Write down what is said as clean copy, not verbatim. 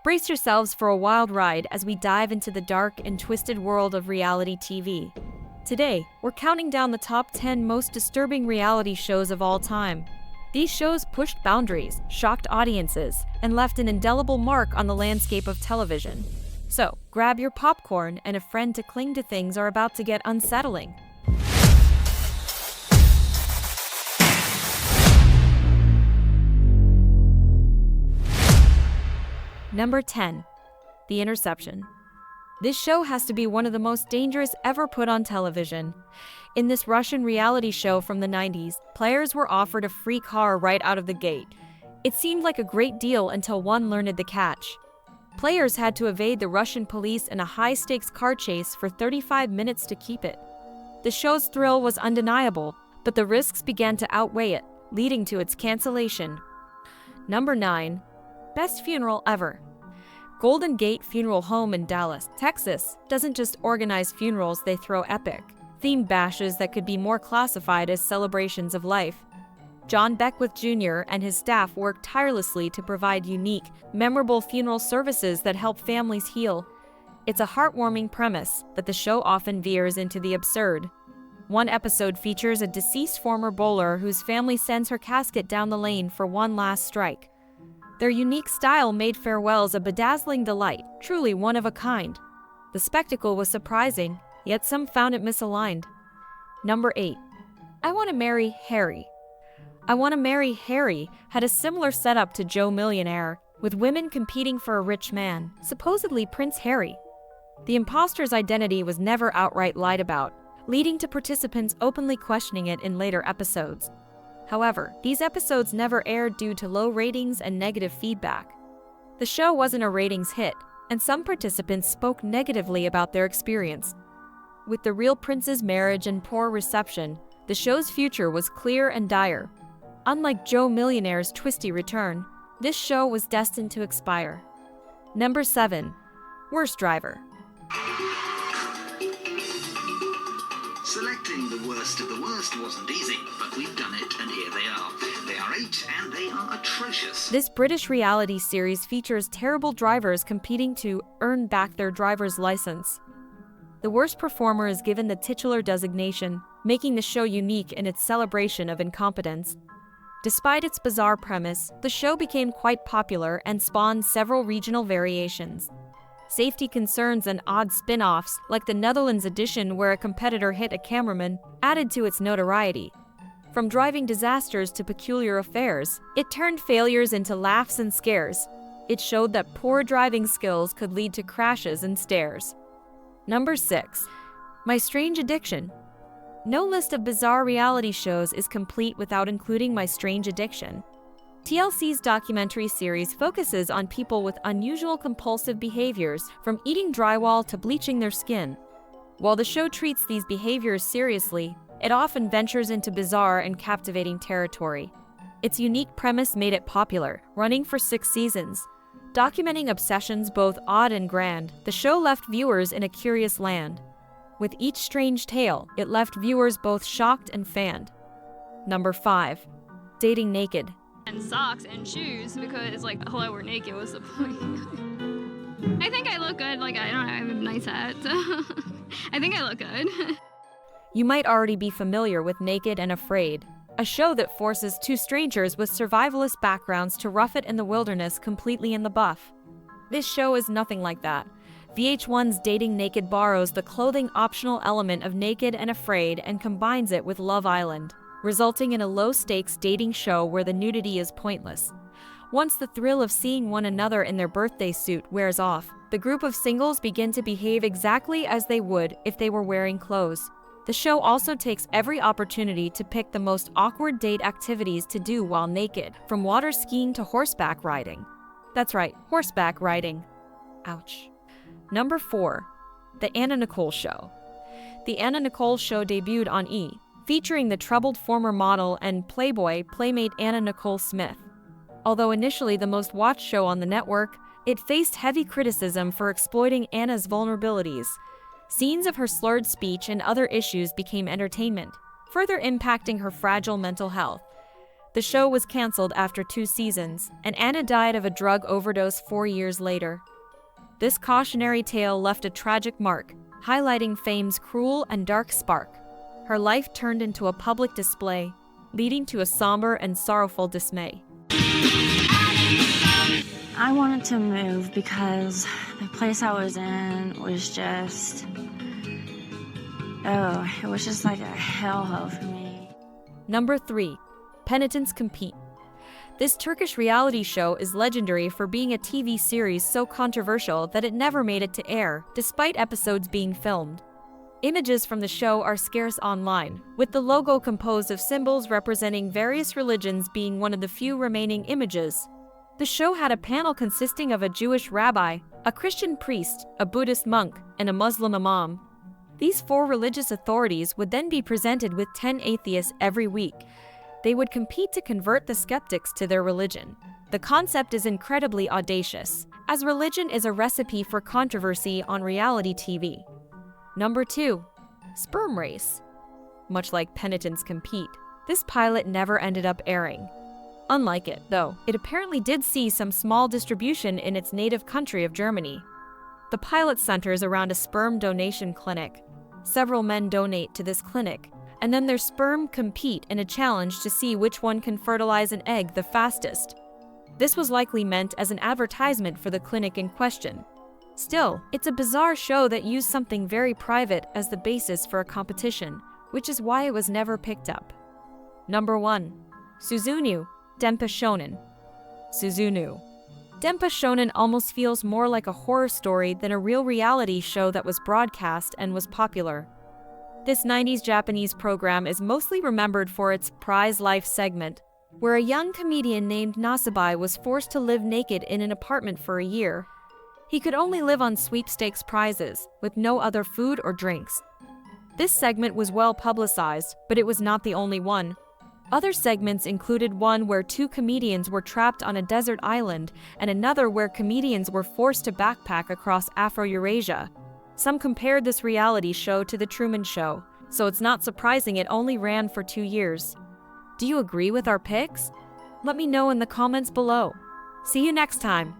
Brace yourselves for a wild ride as we dive into the dark and twisted world of reality TV. Today, we're counting down the top 10 most disturbing reality shows of all time. These shows pushed boundaries, shocked audiences, and left an indelible mark on the landscape of television. So, grab your popcorn and a friend to cling to. Things are about to get unsettling. Number 10. The Interception. This show has to be one of the most dangerous ever put on television. In this Russian reality show from the 90s, players were offered a free car right out of the gate. It seemed like a great deal until one learned the catch. Players had to evade the Russian police in a high-stakes car chase for 35 minutes to keep it. The show's thrill was undeniable, but the risks began to outweigh it, leading to its cancellation. Number 9. Best funeral ever. Golden Gate Funeral Home in Dallas, Texas, doesn't just organize funerals, they throw epic, themed bashes that could be more classified as celebrations of life. John Beckwith Jr. and his staff work tirelessly to provide unique, memorable funeral services that help families heal. It's a heartwarming premise, but the show often veers into the absurd. One episode features a deceased former bowler whose family sends her casket down the lane for one last strike. Their unique style made farewells a bedazzling delight, truly one of a kind. The spectacle was surprising, yet some found it misaligned. Number 8. I Want to Marry Harry. I Want to Marry Harry had a similar setup to Joe Millionaire, with women competing for a rich man, supposedly Prince Harry. The imposter's identity was never outright lied about, leading to participants openly questioning it in later episodes. However, these episodes never aired due to low ratings and negative feedback. The show wasn't a ratings hit, and some participants spoke negatively about their experience. With the real prince's marriage and poor reception, the show's future was clear and dire. Unlike Joe Millionaire's twisty return, this show was destined to expire. Number 7. Worst Driver. Selecting the worst of the worst wasn't easy, but we've done it, and here they are. They are 8, and they are atrocious. This British reality series features terrible drivers competing to earn back their driver's license. The worst performer is given the titular designation, making the show unique in its celebration of incompetence. Despite its bizarre premise, the show became quite popular and spawned several regional variations. Safety concerns and odd spin-offs, like the Netherlands edition where a competitor hit a cameraman, added to its notoriety. From driving disasters to peculiar affairs, it turned failures into laughs and scares. It showed that poor driving skills could lead to crashes and stares. Number 6. My Strange Addiction. No list of bizarre reality shows is complete without including My Strange Addiction. TLC's documentary series focuses on people with unusual compulsive behaviors, from eating drywall to bleaching their skin. While the show treats these behaviors seriously, it often ventures into bizarre and captivating territory. Its unique premise made it popular, running for 6 seasons. Documenting obsessions both odd and grand, the show left viewers in a curious land. With each strange tale, it left viewers both shocked and fanned. Number 5. Dating Naked. And socks and shoes, because hello, we're naked, what's the point? I think I look good, I have a nice hat, so I think I look good. You might already be familiar with Naked and Afraid, a show that forces 2 strangers with survivalist backgrounds to rough it in the wilderness completely in the buff. This show is nothing like that. VH1's Dating Naked borrows the clothing optional element of Naked and Afraid and combines it with Love Island, resulting in a low-stakes dating show where the nudity is pointless. Once the thrill of seeing one another in their birthday suit wears off, the group of singles begin to behave exactly as they would if they were wearing clothes. The show also takes every opportunity to pick the most awkward date activities to do while naked, from water skiing to horseback riding. That's right, horseback riding. Ouch. Number 4. The Anna Nicole Show. The Anna Nicole Show debuted on E! Featuring the troubled former model and Playboy playmate Anna Nicole Smith. Although initially the most watched show on the network, it faced heavy criticism for exploiting Anna's vulnerabilities. Scenes of her slurred speech and other issues became entertainment, further impacting her fragile mental health. The show was canceled after 2 seasons, and Anna died of a drug overdose 4 years later. This cautionary tale left a tragic mark, highlighting fame's cruel and dark spark. Her life turned into a public display, leading to a somber and sorrowful dismay. I wanted to move because the place I was in was just, it was just like a hellhole for me. Number 3. Penitents Compete. This Turkish reality show is legendary for being a TV series so controversial that it never made it to air, despite episodes being filmed. Images from the show are scarce online, with the logo composed of symbols representing various religions being one of the few remaining images. The show had a panel consisting of a Jewish rabbi, a Christian priest, a Buddhist monk, and a Muslim imam. These 4 religious authorities would then be presented with 10 atheists every week. They would compete to convert the skeptics to their religion. The concept is incredibly audacious, as religion is a recipe for controversy on reality TV. Number 2. Sperm Race. Much like Penitents Compete, this pilot never ended up airing. Unlike it, though, it apparently did see some small distribution in its native country of Germany. The pilot centers around a sperm donation clinic. Several men donate to this clinic, and then their sperm compete in a challenge to see which one can fertilize an egg the fastest. This was likely meant as an advertisement for the clinic in question. Still, it's a bizarre show that used something very private as the basis for a competition, which is why it was never picked up. Number 1. Suzunu, Denpa Shonen. Suzunu. Denpa Shonen almost feels more like a horror story than a real reality show that was broadcast and was popular. This 90s Japanese program is mostly remembered for its Prize Life segment, where a young comedian named Nasabai was forced to live naked in an apartment for a year. He could only live on sweepstakes prizes, with no other food or drinks. This segment was well publicized, but it was not the only one. Other segments included one where 2 comedians were trapped on a desert island and another where comedians were forced to backpack across Afro-Eurasia. Some compared this reality show to The Truman Show, so it's not surprising it only ran for 2 years. Do you agree with our picks? Let me know in the comments below. See you next time!